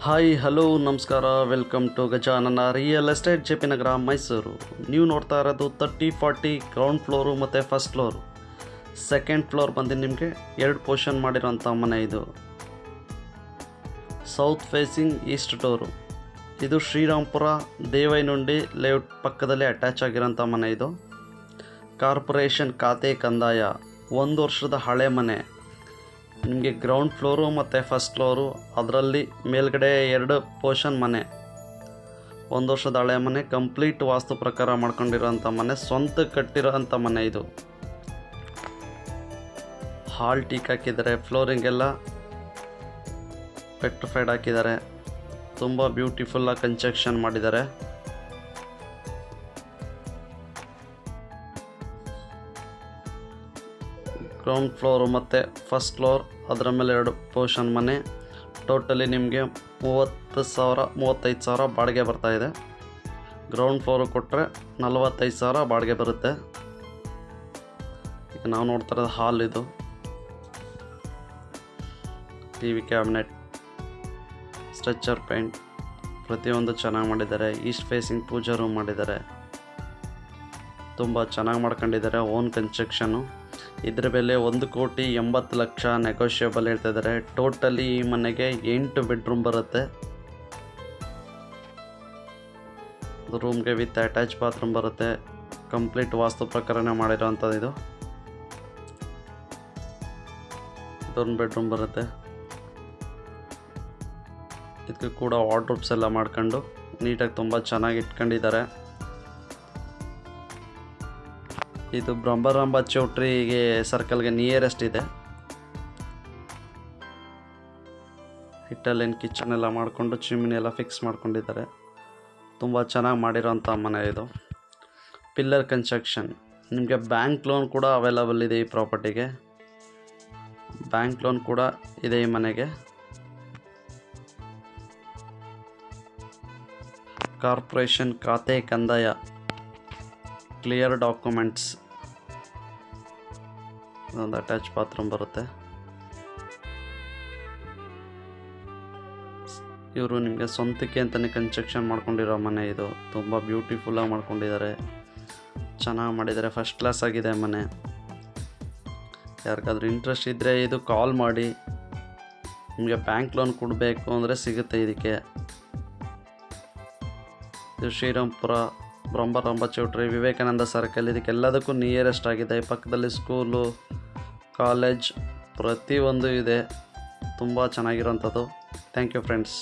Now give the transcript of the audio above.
Hi hello ನಮಸ್ಕಾರ, welcome to Gajanana real estate J P Nagar Mysuru. ನೀವು ನೋಡ್ತಾ ಇರೋದು 30-40 ಗ್ರೌಂಡ್ ಫ್ಲೋರು ಮತ್ತು ಫಸ್ಟ್ ಫ್ಲೋರು. ಸೆಕೆಂಡ್ ಫ್ಲೋರ್ ಬಂದು ನಿಮಗೆ 2 ಪೋರ್ಷನ್ ಮಾಡಿರೋಂಥ ಮನೆ. ಇದು ಸೌತ್ ಫೇಸಿಂಗ್ ಈಸ್ಟ್ ಡೋರು. ಇದು ಶ್ರೀರಾಮ್ಪುರ ದೇವೈನುಂಡಿ ಲೇಔಟ್ ಪಕ್ಕದಲ್ಲೇ ಅಟ್ಯಾಚ್ ಆಗಿರೋಂಥ ಮನೆ. ಇದು ಕಾರ್ಪೊರೇಷನ್ ಖಾತೆ ಕಂದಾಯ 1 ವರ್ಷದ ಹಳೆ ಮನೆ. ನಿಮಗೆ ಗ್ರೌಂಡ್ ಫ್ಲೋರು ಮತ್ತು ಫಸ್ಟ್ ಫ್ಲೋರು, ಅದರಲ್ಲಿ ಮೇಲ್ಗಡೆ 2 ಪೋರ್ಷನ್ ಮನೆ. 1 ವರ್ಷದ ಹಳೆ ಮನೆ, ಕಂಪ್ಲೀಟ್ ವಾಸ್ತು ಪ್ರಕಾರ ಮಾಡ್ಕೊಂಡಿರೋಂಥ ಮನೆ, ಸ್ವಂತ ಕಟ್ಟಿರೋಂಥ ಮನೆ. ಇದು ಹಾಲ್ ಟೀಕ್ ಹಾಕಿದ್ದಾರೆ, ಫ್ಲೋರಿಂಗ್ ಎಲ್ಲ ಪೆಟ್ರಿಫೈಡ್ ಹಾಕಿದ್ದಾರೆ. ತುಂಬ ಬ್ಯೂಟಿಫುಲ್ಲಾಗಿ ಕನ್ಸ್ಟ್ರಕ್ಷನ್ ಮಾಡಿದ್ದಾರೆ. ಗ್ರೌಂಡ್ ಫ್ಲೋರು ಮತ್ತು ಫಸ್ಟ್ ಫ್ಲೋರ್, ಅದರ ಮೇಲೆ 2 ಪೋರ್ಷನ್ ಮನೆ. ಟೋಟಲಿ ನಿಮಗೆ 30,000-35,000 ಬಾಡಿಗೆ ಬರ್ತಾಯಿದೆ. ಗ್ರೌಂಡ್ ಫ್ಲೋರು ಕೊಟ್ಟರೆ 45,000 ಬಾಡಿಗೆ ಬರುತ್ತೆ. ಈಗ ನಾವು ನೋಡ್ತಾ ಇರೋದು ಹಾಲ್. ಇದು T V cabinet, stretcher paint, ಪ್ರತಿಯೊಂದು ಚೆನ್ನಾಗಿ ಮಾಡಿದ್ದಾರೆ. ಈಸ್ಟ್ ಫೇಸಿಂಗ್ ಪೂಜಾ ರೂಮ್ ಮಾಡಿದ್ದಾರೆ. ತುಂಬ ಚೆನ್ನಾಗಿ ಮಾಡ್ಕೊಂಡಿದ್ದಾರೆ. Own construction. ಇದರ ಬೆಲೆ 1,80,00,000 ನೆಗೋಷಿಯಬಲ್ ಹೇಳ್ತಾಯಿದ್ದಾರೆ. ಟೋಟಲಿ ಈ ಮನೆಗೆ 8 ಬೆಡ್ರೂಮ್ ಬರುತ್ತೆ. ರೂಮ್ಗೆ ವಿತ್ ಅಟ್ಯಾಚ್ ಬಾತ್ರೂಮ್ ಬರುತ್ತೆ. ಕಂಪ್ಲೀಟ್ ವಾಸ್ತು ಪ್ರಕಾರನೇ ಮಾಡಿರೋವಂಥದ್ದು. ಇದೊಂದು ಬೆಡ್ರೂಮ್ ಬರುತ್ತೆ. ಇದಕ್ಕೆ ಕೂಡ ವಾರ್ಡ್ರೋಬ್ಸ್ ಎಲ್ಲ ಮಾಡ್ಕೊಂಡು ನೀಟಾಗಿ ತುಂಬ ಚೆನ್ನಾಗಿ ಇಟ್ಕೊಂಡಿದ್ದಾರೆ. ಇದು ಬ್ರಹ್ಮರಾಂಬ ಚೌಟ್ರಿಗೆ ಸರ್ಕಲ್ಗೆ ನಿಯರೆಸ್ಟ್ ಇದೆ. ಇಟಾಲಿಯನ್ ಕಿಚನ್ ಎಲ್ಲ ಮಾಡಿಕೊಂಡು ಚಿಮ್ನಿ ಎಲ್ಲ ಫಿಕ್ಸ್ ಮಾಡ್ಕೊಂಡಿದ್ದಾರೆ. ತುಂಬ ಚೆನ್ನಾಗಿ ಮಾಡಿರೋಂಥ ಮನೆ. ಇದು ಪಿಲ್ಲರ್ ಕನ್ಸ್ಟ್ರಕ್ಷನ್. ನಿಮಗೆ ಬ್ಯಾಂಕ್ ಲೋನ್ ಕೂಡ ಅವೈಲಬಲ್ ಇದೆ. ಈ ಪ್ರಾಪರ್ಟಿಗೆ ಬ್ಯಾಂಕ್ ಲೋನ್ ಕೂಡ ಇದೆ ಈ ಮನೆಗೆ. ಕಾರ್ಪೊರೇಷನ್ ಖಾತೆ ಕಂದಾಯ, ಕ್ಲಿಯರ್ ಡಾಕ್ಯುಮೆಂಟ್ಸ್. ಒಂದು ಅಟ್ಯಾಚ್ ಬಾತ್ರೂಮ್ ಬರುತ್ತೆ. ಇವರು ನಿಮಗೆ ಸ್ವಂತಕ್ಕೆ ಅಂತಲೇ ಕನ್ಸ್ಟ್ರಕ್ಷನ್ ಮಾಡ್ಕೊಂಡಿರೋ ಮನೆ. ಇದು ತುಂಬ ಬ್ಯೂಟಿಫುಲ್ಲಾಗಿ ಮಾಡ್ಕೊಂಡಿದ್ದಾರೆ, ಚೆನ್ನಾಗಿ ಮಾಡಿದ್ದಾರೆ. ಫಸ್ಟ್ ಕ್ಲಾಸ್ ಆಗಿದೆ ಮನೆ. ಯಾರಿಗಾದ್ರೂ ಇಂಟ್ರೆಸ್ಟ್ ಇದ್ದರೆ ಇದು ಕಾಲ್ ಮಾಡಿ. ನಿಮಗೆ ಬ್ಯಾಂಕ್ ಲೋನ್ ಕೊಡಬೇಕು ಅಂದರೆ ಸಿಗುತ್ತೆ ಇದಕ್ಕೆ. ಇದು ಶ್ರೀರಾಮ್ಪುರ ಬ್ರಹ್ಮರಾಂಬ ಚೌಟ್ರಿ, ವಿವೇಕಾನಂದ ಸರ್ಕಲ್. ಇದಕ್ಕೆಲ್ಲದಕ್ಕೂ ನಿಯರೆಸ್ಟ್ ಆಗಿದೆ. ಪಕ್ಕದಲ್ಲಿ ಸ್ಕೂಲು, ಕಾಲೇಜ್ ಪ್ರತಿಯೊಂದು ಇದೆ. ತುಂಬ ಚೆನ್ನಾಗಿರೋಂಥದ್ದು. Thank you friends.